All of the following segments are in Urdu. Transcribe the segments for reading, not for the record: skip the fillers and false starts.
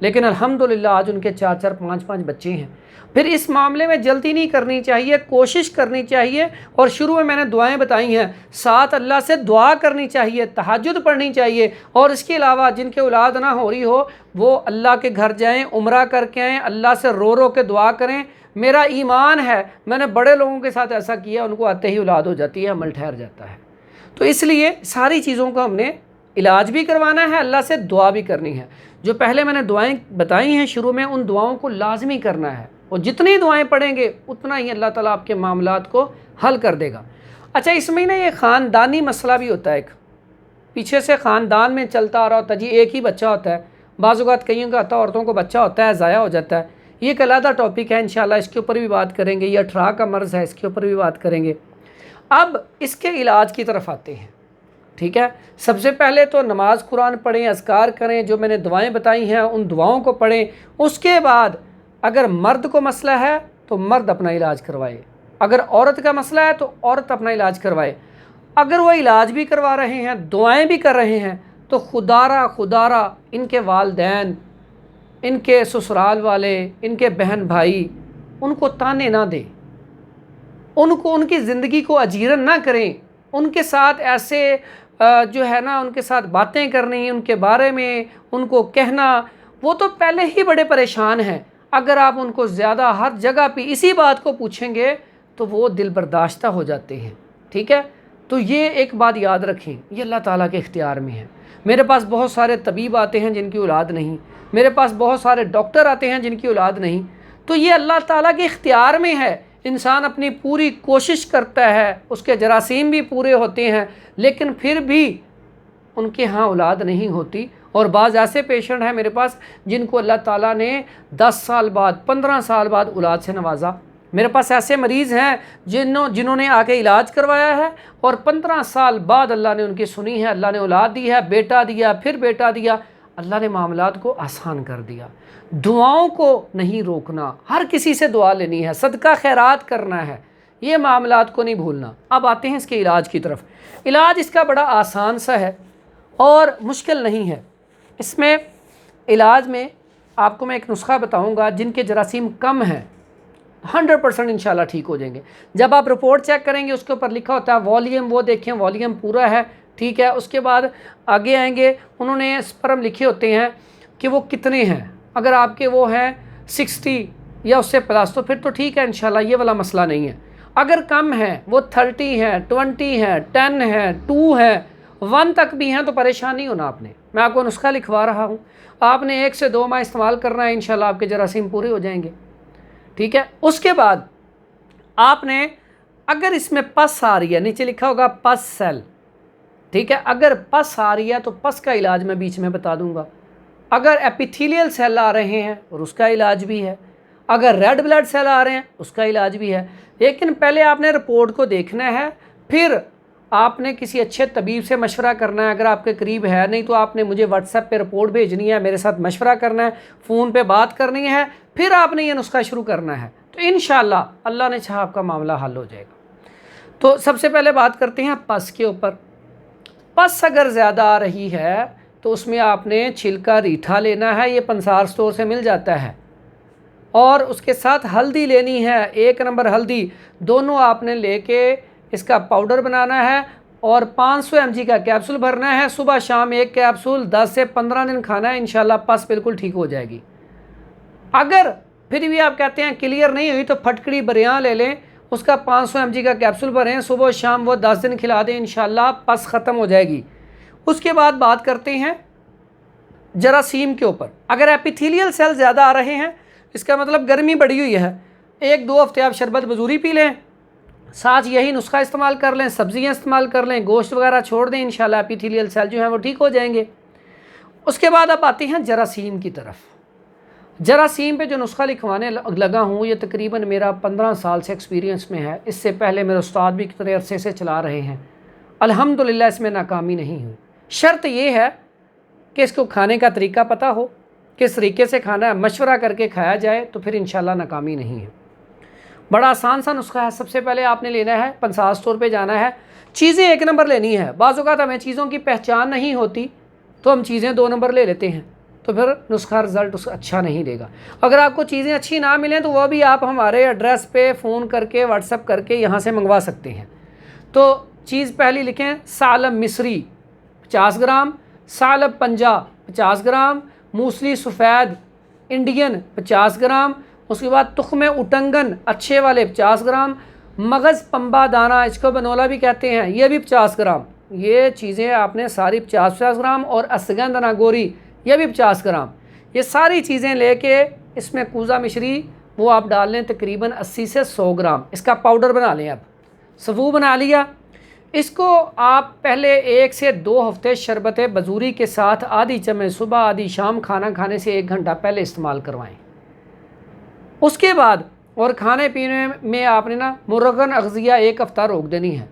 لیکن الحمدللہ آج ان کے 4 5 بچے ہیں۔ پھر اس معاملے میں جلدی نہیں کرنی چاہیے، کوشش کرنی چاہیے، اور شروع میں نے دعائیں بتائی ہیں، ساتھ اللہ سے دعا کرنی چاہیے، تہجد پڑھنی چاہیے، اور اس کے علاوہ جن کے اولاد نہ ہو رہی ہو وہ اللہ کے گھر جائیں، عمرہ کر کے آئیں، اللہ سے رو رو کے دعا کریں۔ میرا ایمان ہے، میں نے بڑے لوگوں کے ساتھ ایسا کیا، ان کو آتے ہی اولاد ہو جاتی ہے، عمل ٹھہر جاتا ہے۔ تو اس لیے ساری چیزوں کا ہم نے علاج بھی کروانا ہے، اللہ سے دعا بھی کرنی ہے۔ جو پہلے میں نے دعائیں بتائی ہیں شروع میں، ان دعاؤں کو لازمی کرنا ہے، اور جتنی دعائیں پڑھیں گے اتنا ہی اللہ تعالیٰ آپ کے معاملات کو حل کر دے گا۔ اچھا، اس میں نا یہ خاندانی مسئلہ بھی ہوتا ہے، ایک پیچھے سے خاندان میں چلتا آ رہا ہوتا ہے، جی ایک ہی بچہ ہوتا ہے، بعض اوقات کئیوں کا آتا ہے، عورتوں کو بچہ ہوتا ہے ضائع ہو جاتا ہے۔ یہ ایک علیحدہ ٹاپک ہے، انشاءاللہ اس کے اوپر بھی بات کریں گے۔ یہ 18 کا مرض ہے، اس کے اوپر بھی بات کریں گے۔ اب اس کے علاج کی طرف آتے ہیں، ٹھیک ہے۔ سب سے پہلے تو نماز قرآن پڑھیں، اذکار کریں، جو میں نے دعائیں بتائی ہیں ان دعاؤں کو پڑھیں۔ اس کے بعد اگر مرد کو مسئلہ ہے تو مرد اپنا علاج کروائے، اگر عورت کا مسئلہ ہے تو عورت اپنا علاج کروائے۔ اگر وہ علاج بھی کروا رہے ہیں، دعائیں بھی کر رہے ہیں، تو خدا را ان کے والدین، ان کے سسرال والے، ان کے بہن بھائی ان کو تانے نہ دیں، ان کی زندگی کو اجیرن نہ کریں، ان کے ساتھ ایسے جو ہے نا ان کے ساتھ باتیں کرنی، ان کے بارے میں ان کو کہنا، وہ تو پہلے ہی بڑے پریشان ہیں۔ اگر آپ ان کو زیادہ ہر جگہ پہ اسی بات کو پوچھیں گے تو وہ دل برداشتہ ہو جاتے ہیں، ٹھیک ہے۔ تو یہ ایک بات یاد رکھیں، یہ اللہ تعالیٰ کے اختیار میں ہے۔ میرے پاس بہت سارے طبیب آتے ہیں جن کی اولاد نہیں، میرے پاس بہت سارے ڈاکٹر آتے ہیں جن کی اولاد نہیں، تو یہ اللہ تعالیٰ کے اختیار میں ہے۔ انسان اپنی پوری کوشش کرتا ہے، اس کے جراثیم بھی پورے ہوتے ہیں، لیکن پھر بھی ان کے ہاں اولاد نہیں ہوتی۔ اور بعض ایسے پیشنٹ ہیں میرے پاس جن کو اللہ تعالیٰ نے 10 سال بعد، 15 سال بعد اولاد سے نوازا۔ میرے پاس ایسے مریض ہیں جنہوں نے آ کے علاج کروایا ہے، اور 15 سال بعد اللہ نے ان کی سنی ہے، اللہ نے اولاد دی ہے، بیٹا دیا، پھر بیٹا دیا، اللہ نے معاملات کو آسان کر دیا۔ دعاؤں کو نہیں روکنا، ہر کسی سے دعا لینی ہے، صدقہ خیرات کرنا ہے، یہ معاملات کو نہیں بھولنا۔ اب آتے ہیں اس کے علاج کی طرف۔ علاج اس کا بڑا آسان سا ہے اور مشکل نہیں ہے۔ اس میں علاج میں آپ کو میں ایک نسخہ بتاؤں گا، جن کے جراثیم کم ہیں 100% انشاءاللہ ٹھیک ہو جائیں گے۔ جب آپ رپورٹ چیک کریں گے اس کے اوپر لکھا ہوتا ہے والیوم، وہ دیکھیں والیوم پورا ہے، ٹھیک ہے۔ اس کے بعد آگے آئیں گے، انہوں نے سپرم لکھے ہوتے ہیں کہ وہ کتنے ہیں۔ اگر آپ کے وہ ہیں 60 یا اس سے پلس تو پھر تو ٹھیک ہے انشاءاللہ، یہ والا مسئلہ نہیں ہے۔ اگر کم ہیں، وہ 30 ہیں، 20 ہیں، 10 ہیں، 2 ہیں، 1 تک بھی ہیں، تو پریشان نہیں ہونا آپ نے۔ میں آپ کو نسخہ لکھوا رہا ہوں، آپ نے 1 سے 2 ماہ استعمال کرنا ہے، انشاءاللہ آپ کے جراثیم پورے ہو جائیں گے، ٹھیک ہے۔ اس کے بعد آپ نے اگر اس میں پس آ رہی ہے، نیچے لکھا ہوگا پس سیل، ٹھیک ہے۔ اگر پس آ رہی ہے تو پس کا علاج میں بیچ میں بتا دوں گا۔ اگر ایپیتھیلیل سیل آ رہے ہیں اور اس کا علاج بھی ہے، اگر ریڈ بلڈ سیل آ رہے ہیں اس کا علاج بھی ہے۔ لیکن پہلے آپ نے رپورٹ کو دیکھنا ہے، پھر آپ نے کسی اچھے طبیب سے مشورہ کرنا ہے، اگر آپ کے قریب ہے، نہیں تو آپ نے مجھے واٹس ایپ پہ رپورٹ بھیجنی ہے، میرے ساتھ مشورہ کرنا ہے، فون پہ بات کرنی ہے، پھر آپ نے یہ نسخہ شروع کرنا ہے، تو انشاءاللہ اللہ نے چاہا آپ کا معاملہ حل ہو جائے گا۔ تو سب سے پہلے بات کرتے ہیں پس کے اوپر۔ پس اگر زیادہ آ رہی ہے تو اس میں آپ نے چھلکا ریٹھا لینا ہے، یہ پنسار سٹور سے مل جاتا ہے، اور اس کے ساتھ ہلدی لینی ہے، 1 نمبر ہلدی، دونوں آپ نے لے کے اس کا پاؤڈر بنانا ہے، اور 500 mg کا کیپسول بھرنا ہے، صبح شام 1 کیپسول 10 سے 15 دن کھانا ہے، انشاءاللہ پس بالکل ٹھیک ہو جائے گی۔ اگر پھر بھی آپ کہتے ہیں کلیئر نہیں ہوئی تو پھٹکڑی بریاں لے لیں، اس کا 500 mg کا کیپسول بھریں، صبح و شام وہ 10 دن کھلا دیں، انشاءاللہ پس ختم ہو جائے گی۔ اس کے بعد بات کرتے ہیں جراثیم کے اوپر۔ اگر ایپیتھیلیل سیل زیادہ آ رہے ہیں، اس کا مطلب گرمی بڑھی ہوئی ہے، 1-2 ہفتے آپ شربت بزوری پی لیں، ساتھ یہی نسخہ استعمال کر لیں، سبزیاں استعمال کر لیں، گوشت وغیرہ چھوڑ دیں، انشاءاللہ ایپیتھیلیل سیل جو ہیں وہ ٹھیک ہو جائیں گے۔ اس کے بعد اب آتے ہیں جراثیم کی طرف۔ جراثیم پہ جو نسخہ لکھوانے لگا ہوں، یہ تقریباً میرا 15 سال سے ایکسپیرینس میں ہے، اس سے پہلے میرے استاد بھی کتنے عرصے سے چلا رہے ہیں، الحمدللہ اس میں ناکامی نہیں ہوئی۔ شرط یہ ہے کہ اس کو کھانے کا طریقہ پتہ ہو، کس طریقے سے کھانا ہے، مشورہ کر کے کھایا جائے تو پھر انشاءاللہ ناکامی نہیں ہے۔ بڑا آسان سا نسخہ ہے۔ سب سے پہلے آپ نے لینا ہے، پنسار سٹور پہ جانا ہے، چیزیں 1 نمبر لینی ہے۔ بعض اوقات ہمیں چیزوں کی پہچان نہیں ہوتی تو ہم چیزیں 2 نمبر لے لیتے ہیں، تو پھر نسخہ رزلٹ اس اچھا نہیں دے گا۔ اگر آپ کو چیزیں اچھی نہ ملیں تو وہ بھی آپ ہمارے ایڈریس پہ فون کر کے واٹس ایپ کر کے یہاں سے منگوا سکتے ہیں۔ تو چیز پہلی لکھیں ثعلب مصری 50 گرام، ثعلب پنجہ 50 گرام، موسلی سفید انڈین 50 گرام، اس کے بعد تخم اٹنگن اچھے والے 50 گرام، مغز پمبا دانہ اس کو بنولا بھی کہتے ہیں یہ بھی 50 گرام۔ یہ چیزیں آپ نے ساری 50 گرام، اور اسگندنا گوری یہ بھی 50 گرام۔ یہ ساری چیزیں لے کے اس میں کوزہ مشری وہ آپ ڈال لیں تقریباً 80 سے 100 گرام، اس کا پاؤڈر بنا لیں۔ اب صفو بنا لیا، اس کو آپ پہلے 1 سے 2 ہفتے شربت بزوری کے ساتھ آدھی چمچ صبح آدھی شام کھانا کھانے سے 1 گھنٹہ پہلے استعمال کروائیں۔ اس کے بعد اور کھانے پینے میں آپ نے نا مرغن اغذیہ 1 ہفتہ روک دینی ہے،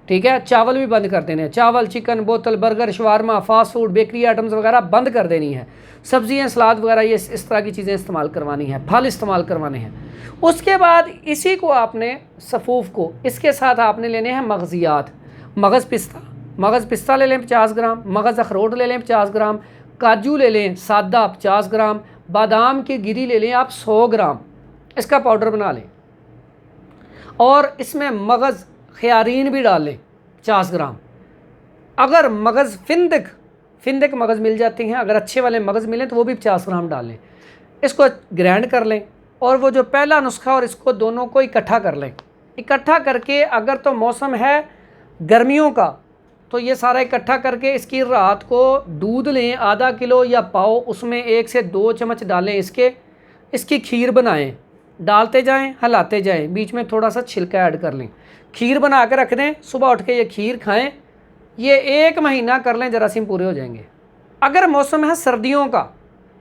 ٹھیک ہے۔ چاول بھی بند کر دینے ہیں، چاول، چکن، بوتل، burger, shawarma, fast food, bakery items وغیرہ بند کر دینی ہے۔ سبزیاں، سلاد وغیرہ یہ اس طرح کی چیزیں استعمال کروانی ہیں، پھل استعمال کروانے ہیں۔ اس کے بعد اسی کو آپ نے صفوف کو اس کے ساتھ آپ نے لینے ہیں مغزیات، مغز پستہ لے لیں 50 گرام، مغز اخروٹ لے لیں 50 گرام، کاجو لے لیں سادہ 50 گرام، بادام کی گری لے لیں آپ 100 گرام، اس کا پاؤڈر بنا لیں، اور اس میں مغز خیارین بھی ڈال لیں 50 گرام۔ اگر مغز فندق مغز مل جاتے ہیں، اگر اچھے والے مغز ملیں تو وہ بھی 50 گرام ڈال لیں۔ اس کو گرینڈ کر لیں، اور وہ جو پہلا نسخہ اور اس کو دونوں کو اکٹھا کر لیں۔ اکٹھا کر کے اگر تو موسم ہے گرمیوں کا تو یہ سارا اکٹھا کر کے اس کی رات کو دودھ لیں آدھا کلو یا پاؤ، اس میں 1 سے 2 چمچ ڈالیں، اس کی کھیر بنائیں، ڈالتے جائیں ہلاتے جائیں، بیچ میں تھوڑا سا چھلکا ایڈ کر لیں، کھیر بنا کے رکھ دیں، صبح اٹھ کے یہ کھیر کھائیں۔ یہ 1 مہینہ کر لیں، جراثیم پورے ہو جائیں گے۔ اگر موسم ہے سردیوں کا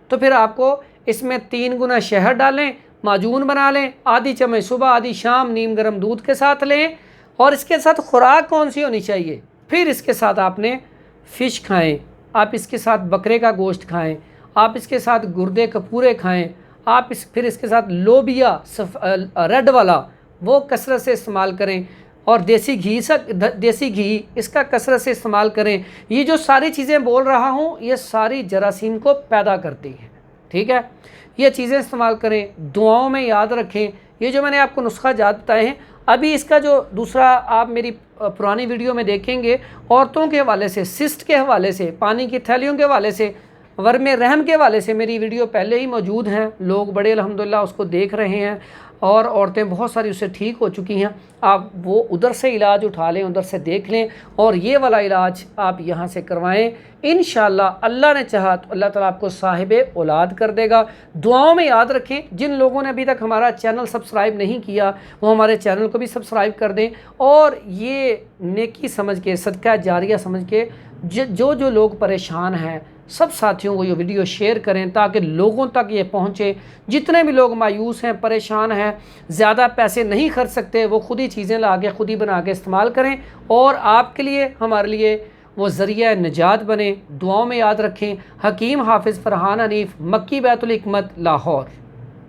تو پھر آپ کو اس میں 3 گنا شہد ڈالیں، معجون بنا لیں، آدھی چمچ صبح آدھی شام نیم گرم دودھ کے ساتھ لیں۔ اور اس کے ساتھ خوراک کون سی ہونی چاہیے؟ پھر اس کے ساتھ آپ نے فش کھائیں، آپ اس کے ساتھ بکرے کا گوشت کھائیں، آپ اس کے ساتھ گردے کپورے کھائیں، آپ پھر اس کے ساتھ لوبیا ریڈ والا وہ کثرت سے استعمال کریں، اور دیسی گھی اس کا کثرت سے استعمال کریں۔ یہ جو ساری چیزیں بول رہا ہوں یہ ساری جراثیم کو پیدا کرتی ہیں، ٹھیک ہے۔ یہ چیزیں استعمال کریں، دعاؤں میں یاد رکھیں۔ یہ جو میں نے آپ کو نسخہ جات بتائے ہیں، ابھی اس کا جو دوسرا آپ میری پرانی ویڈیو میں دیکھیں گے، عورتوں کے حوالے سے، سسٹ کے حوالے سے، پانی کی تھیلیوں کے حوالے سے، ورم رحم کے حوالے سے میری ویڈیو پہلے ہی موجود ہیں، لوگ بڑے الحمدللہ اس کو دیکھ رہے ہیں، اور عورتیں بہت ساری اس سے ٹھیک ہو چکی ہیں۔ آپ وہ ادھر سے علاج اٹھا لیں، ادھر سے دیکھ لیں، اور یہ والا علاج آپ یہاں سے کروائیں۔ انشاءاللہ اللہ نے چاہا تو اللہ تعالیٰ آپ کو صاحب اولاد کر دے گا۔ دعاؤں میں یاد رکھیں، جن لوگوں نے ابھی تک ہمارا چینل سبسکرائب نہیں کیا وہ ہمارے چینل کو بھی سبسکرائب کر دیں، اور یہ نیکی سمجھ کے، صدقہ جاریہ سمجھ کے جو لوگ پریشان ہیں سب ساتھیوں کو یہ ویڈیو شیئر کریں تاکہ لوگوں تک یہ پہنچے۔ جتنے بھی لوگ مایوس ہیں، پریشان ہیں، زیادہ پیسے نہیں خرچ سکتے، وہ خود ہی چیزیں لا کے خود ہی بنا کے استعمال کریں، اور آپ کے لیے ہمارے لیے وہ ذریعہ نجات بنے۔ دعاؤں میں یاد رکھیں۔ حکیم حافظ فرحان حنیف، مکی بیت الحکمت، لاہور۔